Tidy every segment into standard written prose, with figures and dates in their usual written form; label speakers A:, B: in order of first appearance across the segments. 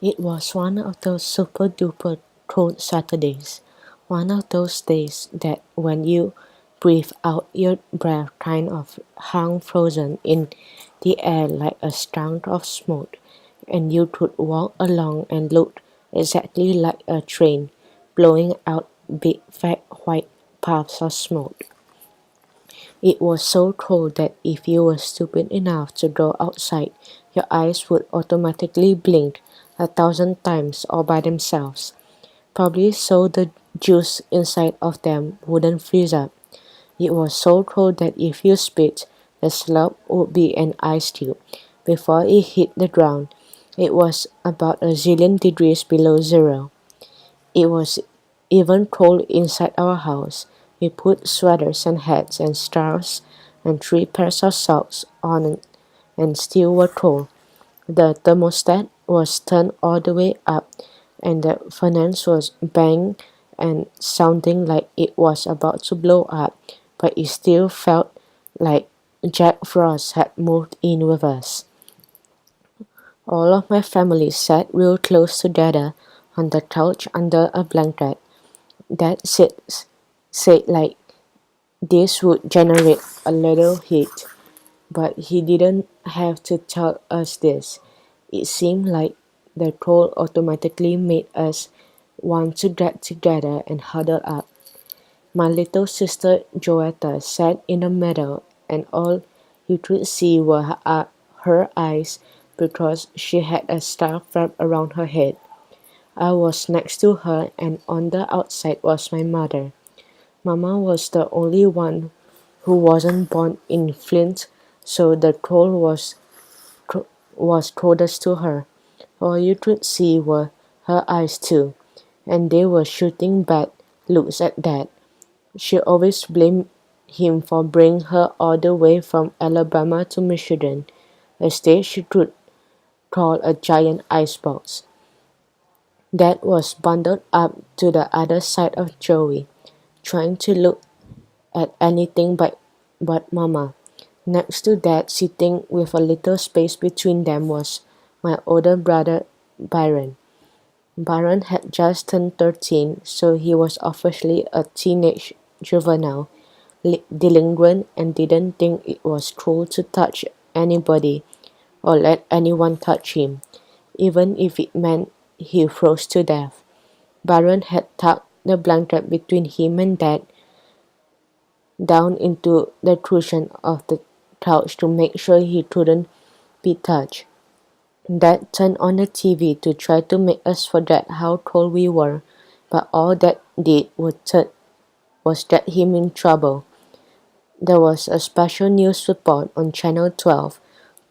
A: It was one of those super duper cold Saturdays, one of those days that when you breathe out your breath kind of hung frozen in the air like a strand of smoke, and you could walk along and look exactly like a train blowing out big fat white puffs of smoke. It was so cold that if you were stupid enough to go outside, your eyes would automatically blink 1,000 times all by themselves, probably so the juice inside of them wouldn't freeze up. It was so cold that if you spit, the slope would be an ice cube before it hit the ground. It was about a zillion degrees below zero. It was even cold inside our house. We put sweaters and hats and scarves and 3 pairs of socks on and still were cold. The thermostat was turned all the way up and the furnace was banging and sounding like it was about to blow up, but it still felt like Jack Frost had moved in with us. All of my family sat real close together on the couch under a blanket. Dad said like this would generate a little heat, but he didn't have to tell us this. It seemed like the cold automatically made us want to get together and huddle up. My little sister Joetta sat in the middle, and all you could see were her eyes because she had a scarf wrapped around her head. I was next to her, and on the outside was my mother. Mama was the only one who wasn't born in Flint, so the cold was coldest to her. All you could see were her eyes too, and they were shooting bad looks at Dad. She always blamed him for bringing her all the way from Alabama to Michigan, a state she could call a giant icebox. Dad was bundled up to the other side of Joey, trying to look at anything but Mama. Next to Dad, sitting with a little space between them, was my older brother Byron. Byron had just turned 13, so he was officially a teenage juvenile delinquent and didn't think it was cool to touch anybody or let anyone touch him, even if it meant he froze to death. Byron had tucked the blanket between him and Dad down into the cushion of the couch to make sure he couldn't be touched. Dad turned on the TV to try to make us forget how cold we were, but all that did was get him in trouble. There was a special news report on Channel 12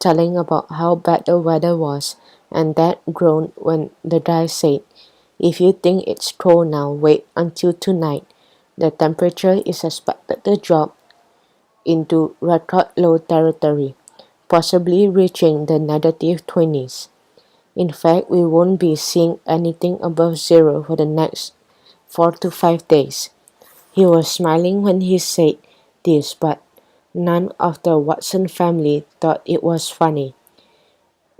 A: telling about how bad the weather was, and Dad groaned when the guy said, "If you think it's cold now, wait until tonight. The temperature is expected to drop into record low territory, possibly reaching the negative 20s. In fact, we won't be seeing anything above zero for the next 4 to 5 days." He was smiling when he said this, but none of the Watson family thought it was funny.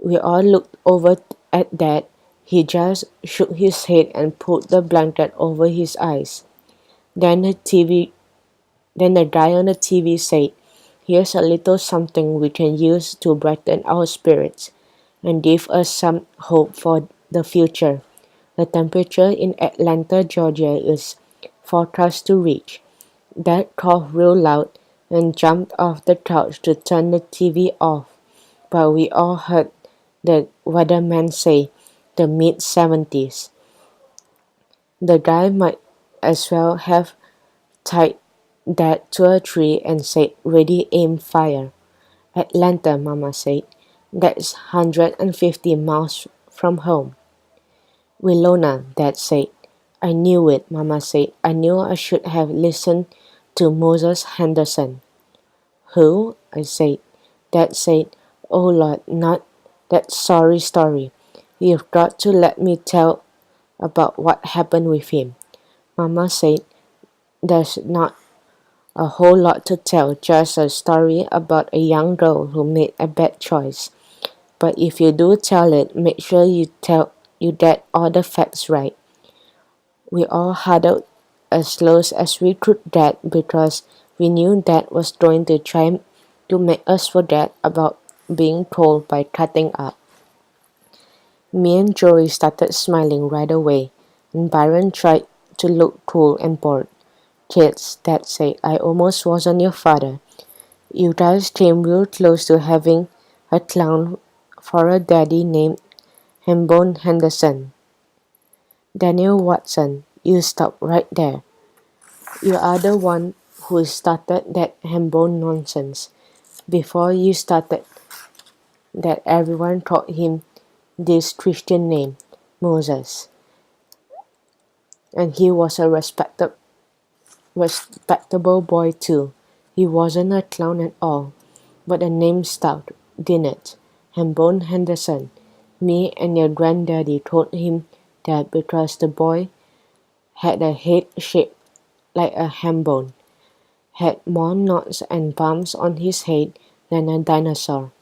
A: We all looked over at Dad. He just shook his head and pulled the blanket over his eyes. Then the guy on the TV said, "Here's a little something we can use to brighten our spirits and give us some hope for the future. The temperature in Atlanta, Georgia is forecast to reach." Dad coughed real loud and jumped off the couch to turn the TV off, but we all heard the weatherman say the mid-70s. The guy might as well have tied Dad to a tree and said, "Ready, aim, fire." "Atlanta," Mama said. "That's 150 miles from home." "Winona," Dad said. "I knew it," Mama said. "I knew I should have listened to Moses Henderson." "Who?" I said. Dad said, "Oh Lord, not that sorry story. You've got to let me tell about what happened with him." Mama said, "There's not a whole lot to tell, just a story about a young girl who made a bad choice. But if you do tell it, make sure you tell you get all the facts right. We all huddled as close as we could get because we knew Dad was going to try to make us forget about being told by cutting up. Me and Joey started smiling right away, and Byron tried to look cool and bored. Kids, Dad said, I almost wasn't your father. You guys came real close to having a clown for a daddy named Hambo Henderson. Daniel Watson, you stop right there. You are the one who started that Hambo nonsense. Before you started that, everyone called him this Christian name, Moses, and he was a respectable boy too. He wasn't a clown at all, but the name stuck, didn't it? Hambo Henderson. Me and your granddaddy told him that because the boy had a head shaped like a ham bone, had more knots and bumps on his head than a dinosaur.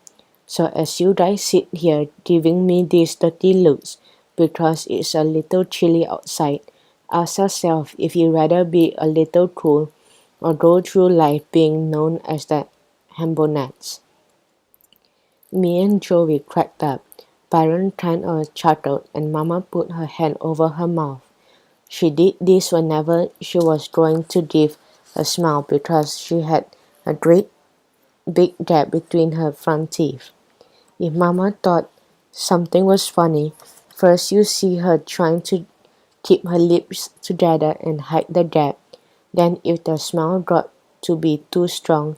A: So as you guys sit here giving me these dirty looks because it's a little chilly outside, ask yourself if you'd rather be a little cool or go through life being known as the Hambo Nuts. Me and Joey cracked up. Byron kind of chuckled and Mama put her hand over her mouth. She did this whenever she was going to give a smile because she had a great big gap between her front teeth. If Mama thought something was funny, first you see her trying to keep her lips together and hide the gap. Then if the smile got to be too strong,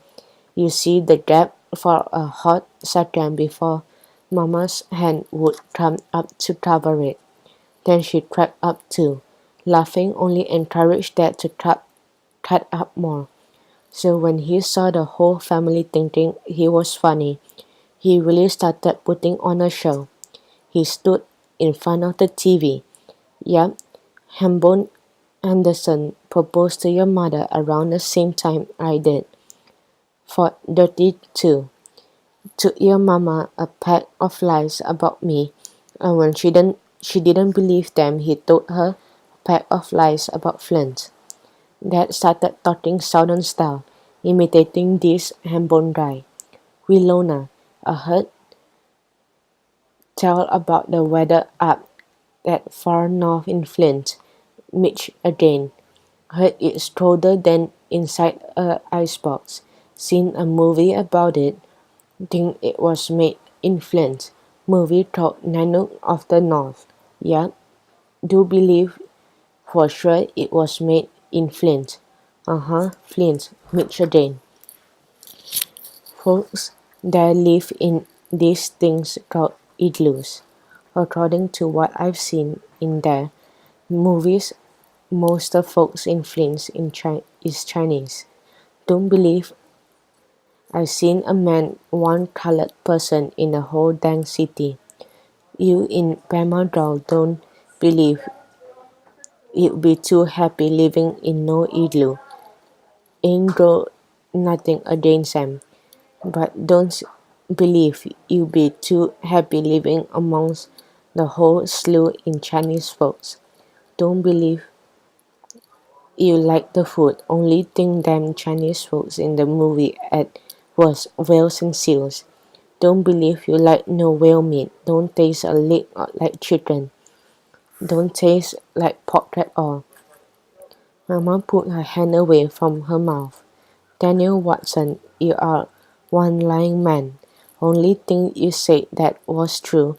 A: you see the gap for a hot second before Mama's hand would come up to cover it. Then she cracked up too. Laughing only encouraged Dad to cut up more. So when he saw the whole family thinking he was funny, he really started putting on a show. He stood in front of the TV. Yep, Hambo Anderson proposed to your mother around the same time I did. For 32. Took your mama a pack of lies about me, and when she didn't believe them, he told her a pack of lies about Flint. Dad started talking Southern style, imitating this Hambone guy. Willona, I heard tell about the weather up that far north in Flint. Mitch again. Heard it's colder than inside a icebox. Seen a movie about it. Think it was made in Flint. Movie called Nanook of the North. Yeah, do believe for sure it was made in Flint. Flint, Michigan. Folks there live in these things called igloos. According to what I've seen in their movies, most of folks in Flint is Chinese. Don't believe I've seen a man, one colored person in the whole dang city. You in Pamadol don't believe you'd be too happy living in no igloo. Ain't got nothing against them, but don't believe you'd be too happy living amongst the whole slew in Chinese folks. Don't believe you like the food. Only thing them Chinese folks in the movie ate was whales and seals. Don't believe you like no whale meat. Don't taste a lick like chicken. Don't taste like pork at all. Mama put her hand away from her mouth. Daniel Watson, you are one lying man. Only thing you said that was true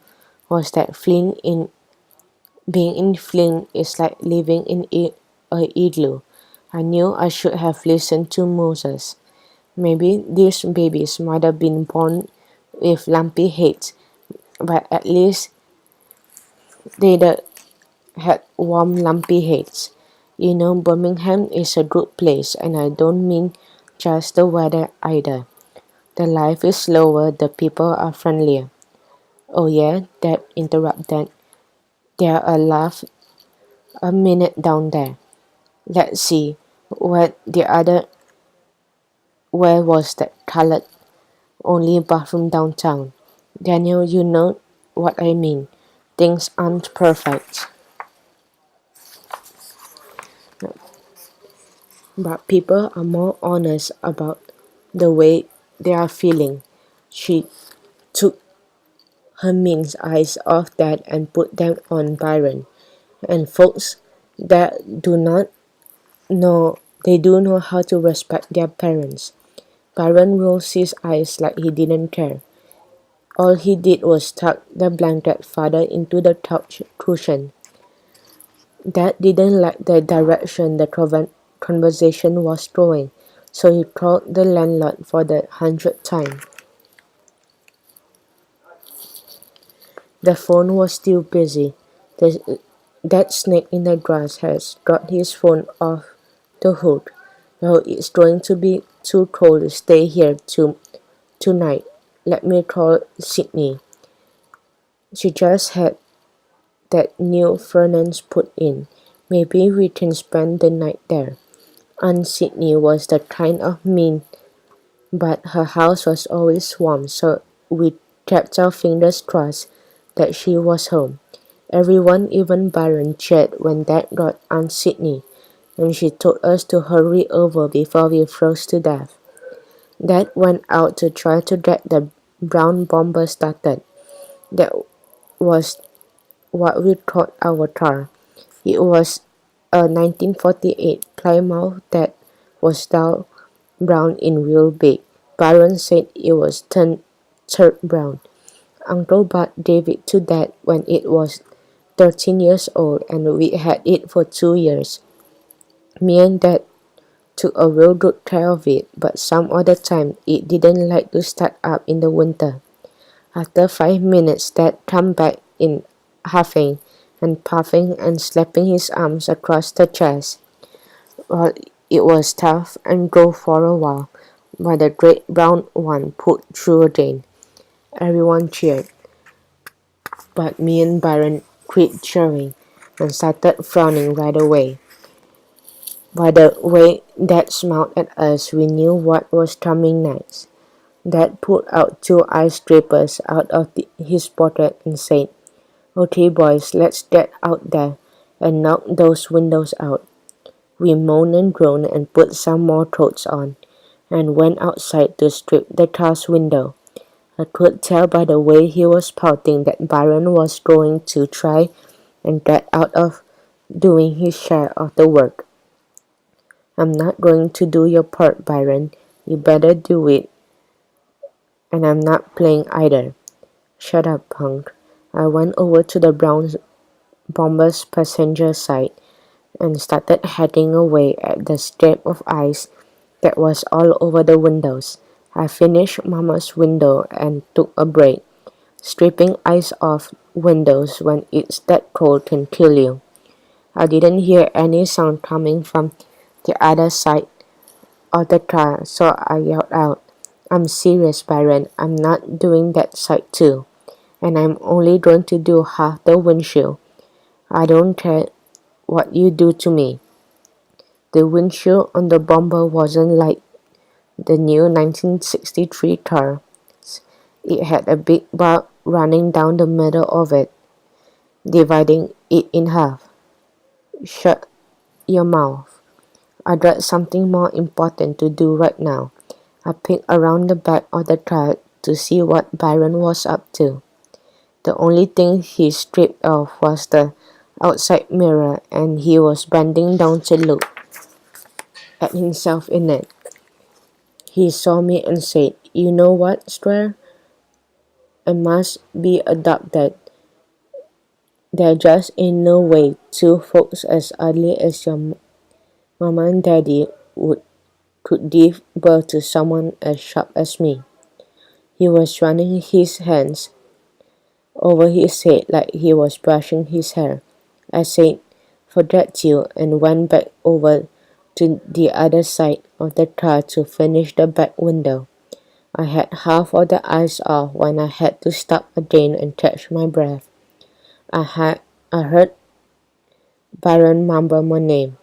A: was that being in Flint is like living in a igloo. I knew I should have listened to Moses. Maybe these babies might have been born with lumpy heads, but at least they'd had warm lumpy heads. You know, Birmingham is a good place, and I don't mean just the weather either. The life is slower, the people are friendlier. Oh yeah, Dad interrupted. There are laugh a minute down there. Let's see, where was that colored only bathroom downtown? Daniel, you know what I mean. Things aren't perfect, but people are more honest about the way they are feeling. She took her min's eyes off that and put them on Byron. And folks that do not know, they do know how to respect their parents. Byron rolled his eyes like he didn't care. All he did was tuck the blanket farther into the cushion. Dad didn't like the direction the conversation was going, so he called the landlord for the 100th time. The phone was still busy. That snake in the grass has got his phone off the hook. Now it's going to be too cold to stay here tonight. Let me call Sydney. She just had that new furnace put in. Maybe we can spend the night there. Aunt Sydney was the kind of mean, but her house was always warm, so we kept our fingers crossed that she was home. Everyone, even Byron, cheered when Dad got Aunt Sydney, and she told us to hurry over before we froze to death. Dad went out to try to get the brown bomber started. That was what we called our car. It was a 1948 Plymouth that was dull brown in real big. Byron said it was turned brown. Uncle Bud gave it to Dad when it was 13 years old, and we had it for 2 years. Me and Dad took a real good care of it, but some other time it didn't like to start up in the winter. After 5 minutes, Dad came back in huffing and puffing and slapping his arms across the chest. Well, it was tough and drove for a while, but the great brown one pulled through again. Everyone cheered, but me and Byron quit cheering and started frowning right away. By the way Dad smiled at us, we knew what was coming next. Dad pulled out two ice scrapers out of his pocket and said, "Okay, boys, let's get out there and knock those windows out." We moaned and groaned and put some more coats on, and went outside to strip the car's window. I could tell by the way he was pouting that Byron was going to try and get out of doing his share of the work. "I'm not going to do your part, Byron. You better do it, and I'm not playing either." "Shut up, punk." I went over to the brown bomber's passenger side and started hacking away at the strip of ice that was all over the windows. I finished Mama's window and took a break. Stripping ice off windows when it's that cold can kill you. I didn't hear any sound coming from the other side of the car, so I yelled out, "I'm serious, Byron. I'm not doing that side too. And I'm only going to do half the windshield. I don't care what you do to me." The windshield on the bomber wasn't like the new 1963 car. It had a big bar running down the middle of it, dividing it in half. "Shut your mouth. I got something more important to do right now." I peeked around the back of the car to see what Byron was up to. The only thing he stripped off was the outside mirror, and he was bending down to look at himself in it. He saw me and said, "You know what, Square? I must be adopted. There just ain't no way two folks as ugly as your mama and daddy could give birth to someone as sharp as me." He was running his hands over his head like he was brushing his hair. I said, "Forget you," and went back over to the other side of the car to finish the back window. I had half of the ice off when I had to stop again and catch my breath. I heard Byron mumble my name.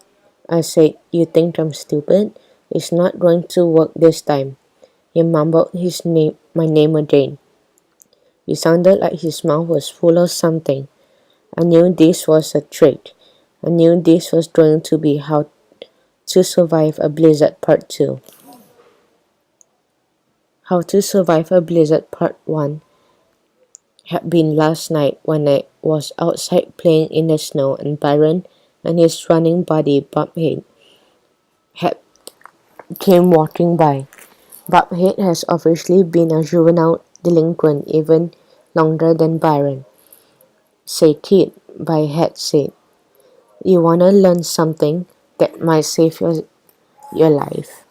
A: I said, "You think I'm stupid? It's not going to work this time." He mumbled my name again. It sounded like his mouth was full of something. I knew this was a trick. I knew this was going to be How to Survive a Blizzard Part 2. How to Survive a Blizzard Part 1 had been last night when I was outside playing in the snow and Byron and his running buddy Bobhead had came walking by. Bobhead has obviously been a juvenile delinquent even longer than Byron. "Say kid," Bobhead said, "you wanna learn something that might save your life?"